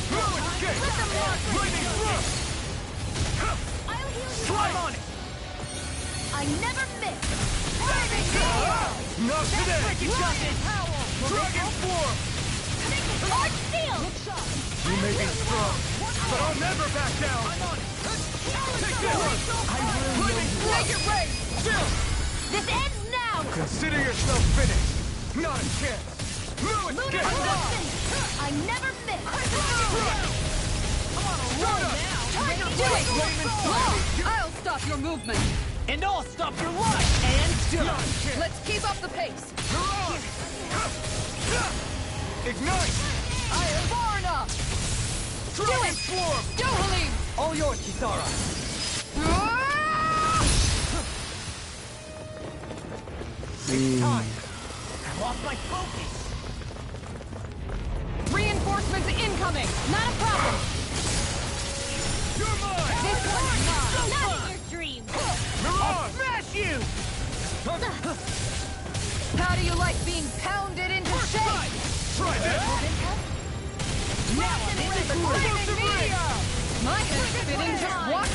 Fluid Kick! Lightning Thrust! I'll heal you! Climb on it! I never miss! Not today! Dragon Swarm! Large steel! You may be strong, but I'll never back down! Take this! Make it rain. Still! This ends now! Consider yourself finished! Not a chance! Fluid Kick! I never miss! Do it. I'll stop your movement. And I'll stop your life! And done! Let's keep up the pace. Mirage! Ignite! I am far enough. Dragon Swarm! Do Halim. All yours, Kisara! Time! I lost my focus! Reinforcements incoming. Not a problem. You're mine! This one's mine. Not in your dreams! Mirage! Smash you! How do you like being pounded into shape? Try this! Now I'm into the flaming meteor. My head's spinning. Just watch.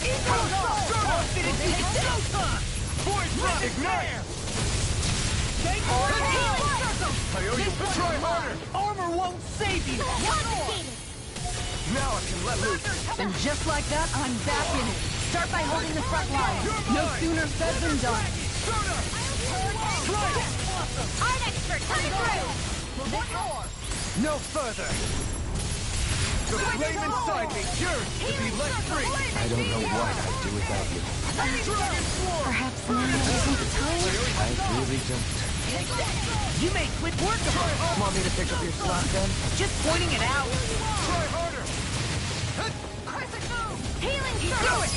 Eagle Assault! I'll finish you to showtime! Void Flash! Ignite! Take more healing! I owe you! Try harder! Armor won't save you! Now I can let loose! And just like that, I'm back in it. Start by holding the front line. No sooner said than done. Art expert coming through! No further! The flame inside me yearns to be let free! I don't know what I'd do without you. Dragon Swarm! Perhaps now isn't the time? I really don't. You made quick work of it! Want me to pick up your slack then? Just pointing it out! Try harder! Healing Do circle! it!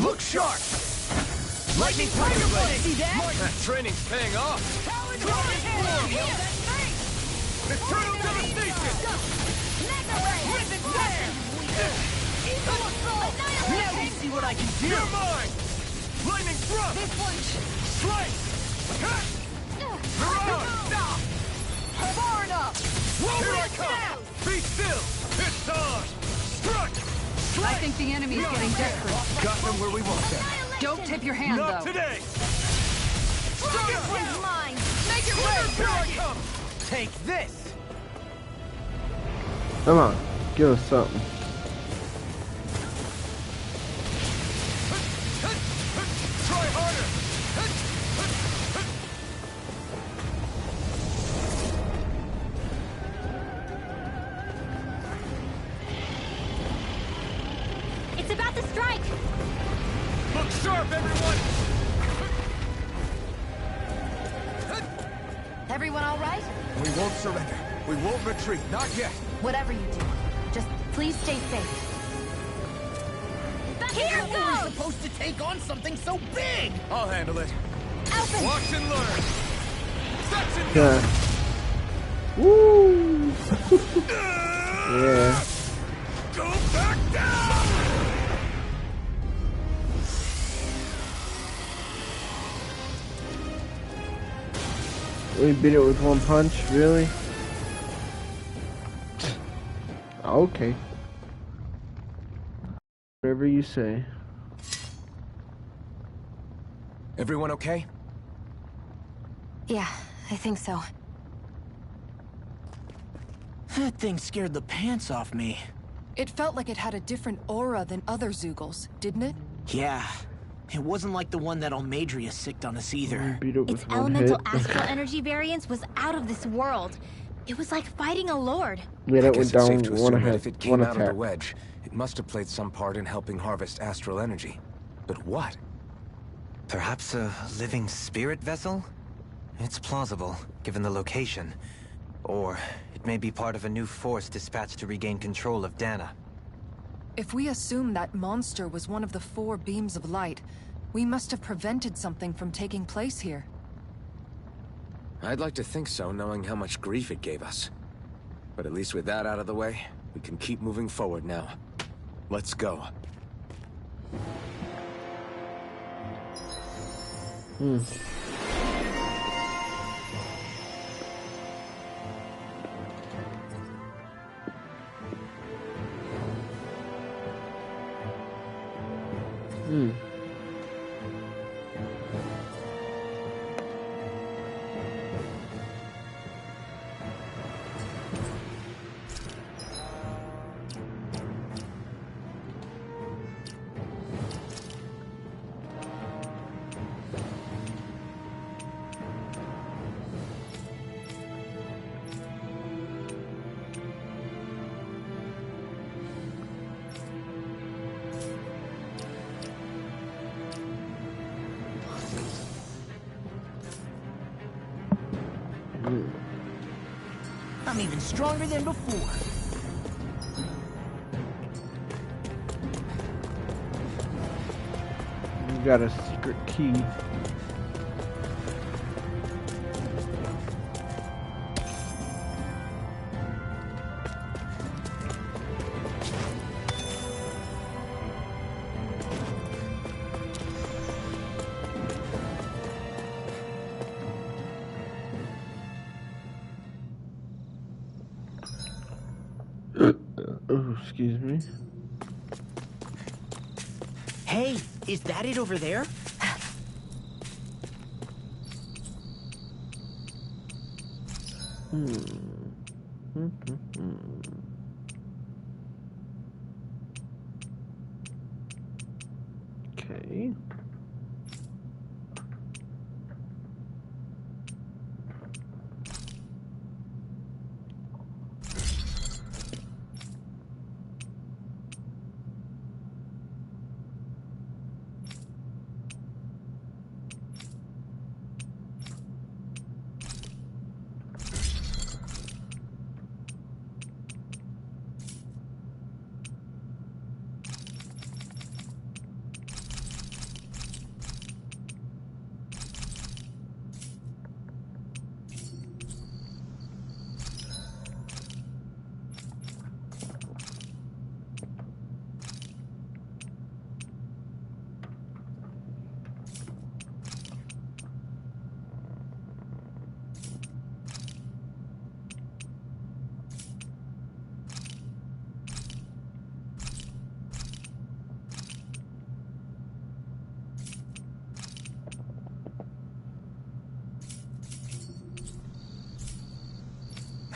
Look sharp! Lightning Tiger Blade! See that? That training's paying off! Eternal devastation! Now you see what I can do! You're mine! Lightning thrust! This one! Slice! Mirage! Far enough! Here I come! Be still! It's on! Strike! I think the enemy is getting desperate. Got them where we want them. Don't tip your hand, Not though. today! This one's mine! Make it Here rain! I come! Take this! Come on, give us something. Try harder! It's about to strike! Look sharp, everyone! Everyone all right? We won't surrender. We won't retreat. Not yet. Whatever you do, just please stay safe. Here goes! Supposed to take on something so big! I'll handle it. Open! Watch and learn! Section Yeah. Woo! Yeah. Go back down! We beat it with one punch, really? Okay. Whatever you say. Everyone okay? Yeah, I think so. That thing scared the pants off me. It felt like it had a different aura than other Zeugles, didn't it? Yeah. It wasn't like the one that Almadria sicked on us either. Beat it with Its one elemental hit. astral energy variance was out of this world. It was like fighting a lord. Yeah, I that guess went it's down safe to one assume that hit, if it one came out of the attack. wedge, it must have played some part in helping harvest astral energy. But what? Perhaps a living spirit vessel? It's plausible, given the location. Or it may be part of a new force dispatched to regain control of Dana. If we assume that monster was one of the 4 beams of light, we must have prevented something from taking place here. I'd like to think so, knowing how much grief it gave us. But at least with that out of the way, we can keep moving forward now. Let's go. I'm even stronger than before. You got a secret key. Oh, excuse me. Hey, is that it over there? Okay.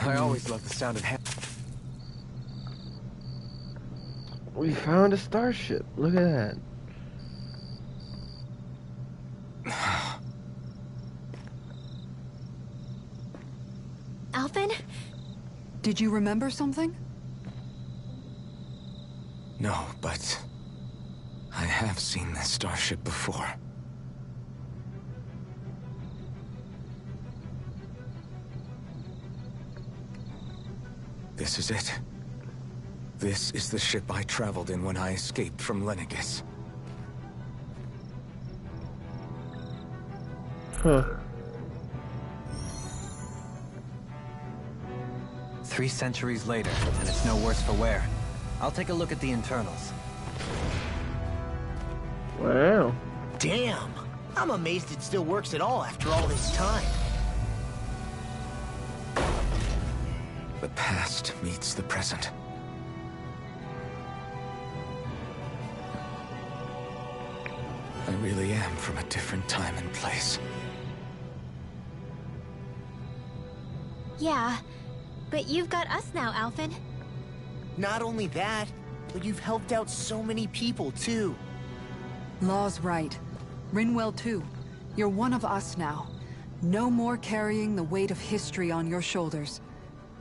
I always love the sound of We found a starship. Look at that. Alphen? Did you remember something? No, but I have seen this starship before. This is it. This is the ship I traveled in when I escaped from Lenegis. Huh. 3 centuries later, and it's no worse for wear. I'll take a look at the internals. Wow. Damn! I'm amazed it still works at all after all this time. The past meets the present. I really am from a different time and place. Yeah, but you've got us now, Alphen. Not only that, but you've helped out so many people, too. Law's right. Rinwell too. You're one of us now. No more carrying the weight of history on your shoulders.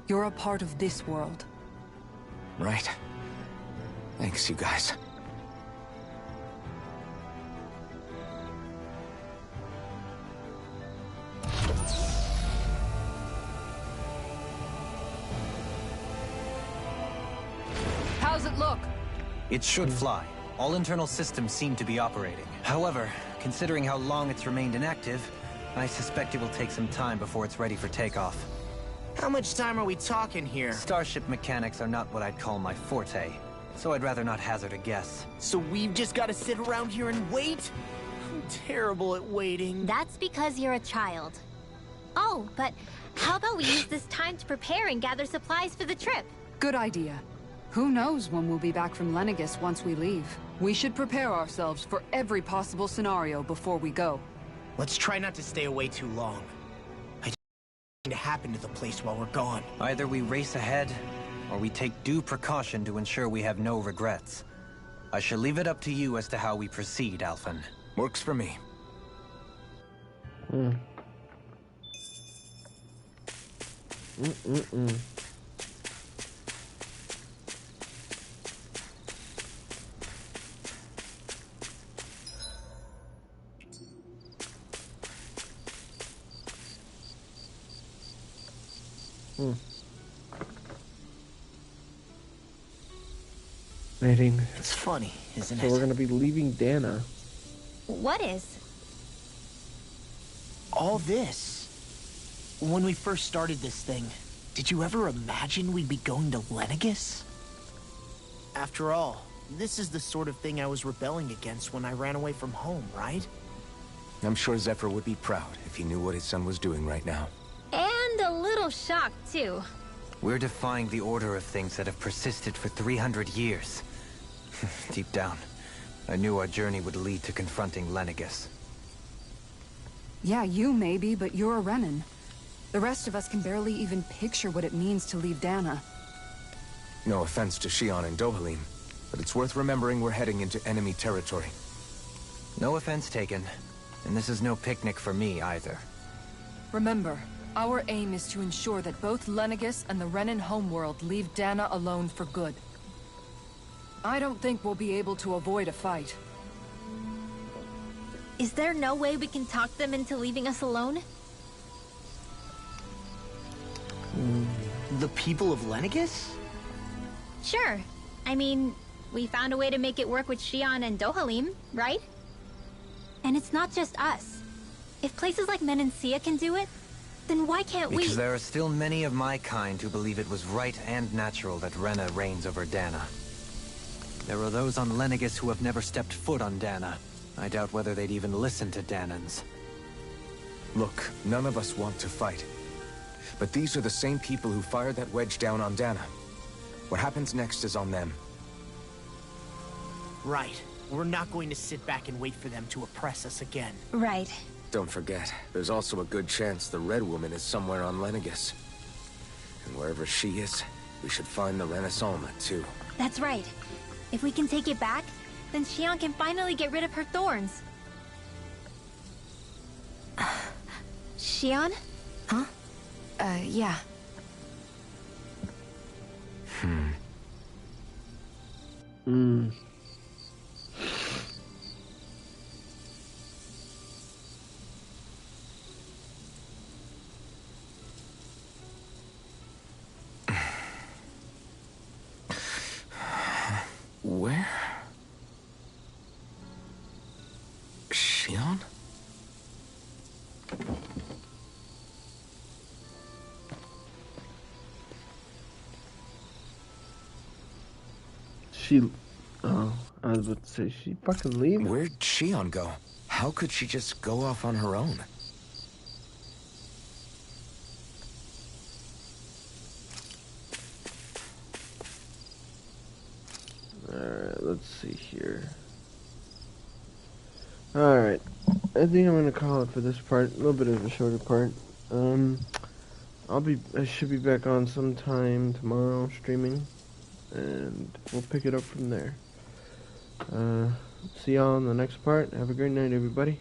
You're a part of this world. Right. Thanks, you guys. How's it look? It should fly. All internal systems seem to be operating. However, considering how long it's remained inactive, I suspect it will take some time before it's ready for takeoff. How much time are we talking here? Starship mechanics are not what I'd call my forte, so I'd rather not hazard a guess. So we've just got to sit around here and wait? I'm terrible at waiting. That's because you're a child. Oh, but how about we use this time to prepare and gather supplies for the trip? Good idea. Who knows when we'll be back from Lenegis once we leave? We should prepare ourselves for every possible scenario before we go. Let's try not to stay away too long. I just want to happen to the place while we're gone. Either we race ahead, or we take due precaution to ensure we have no regrets. I shall leave it up to you as to how we proceed, Alphen. Works for me. Mating. It's funny, isn't So it? we're gonna be leaving Dana. What is? All this. When we first started this thing, did you ever imagine we'd be going to Lenegis? After all, this is the sort of thing I was rebelling against when I ran away from home, right? I'm sure Zephyr would be proud if he knew what his son was doing right now. And a little shocked, too. We're defying the order of things that have persisted for 300 years. Deep down, I knew our journey would lead to confronting Lenegis. Yeah, you maybe, but you're a Renan. The rest of us can barely even picture what it means to leave Dana. No offense to Shion and Dohalim, but it's worth remembering we're heading into enemy territory. No offense taken, and this is no picnic for me either. Remember, our aim is to ensure that both Lenegis and the Renan homeworld leave Dana alone for good. I don't think we'll be able to avoid a fight. Is there no way we can talk them into leaving us alone? The people of Lenegis? Sure. I mean, we found a way to make it work with Shion and Dohalim, right? And it's not just us. If places like Menancia can do it, then why can't we? Because there are still many of my kind who believe it was right and natural that Rena reigns over Dana. There are those on Lenegis who have never stepped foot on Dana. I doubt whether they'd even listen to Danans. Look, none of us want to fight. But these are the same people who fired that wedge down on Dana. What happens next is on them. Right. We're not going to sit back and wait for them to oppress us again. Right. Don't forget, there's also a good chance the Red Woman is somewhere on Lenegis. And wherever she is, we should find the Renaissance too. That's right. If we can take it back, then Xion can finally get rid of her thorns. Xion? Huh? Yeah. Where? Xion? Oh, I was about to say, she fucking leave? Where'd Xion go? How could she just go off on her own? Alright, let's see here. Alright, I think I'm gonna call it for this part. A little bit of a shorter part. I should be back on sometime tomorrow streaming, and we'll pick it up from there. See y'all in the next part. Have a great night, everybody.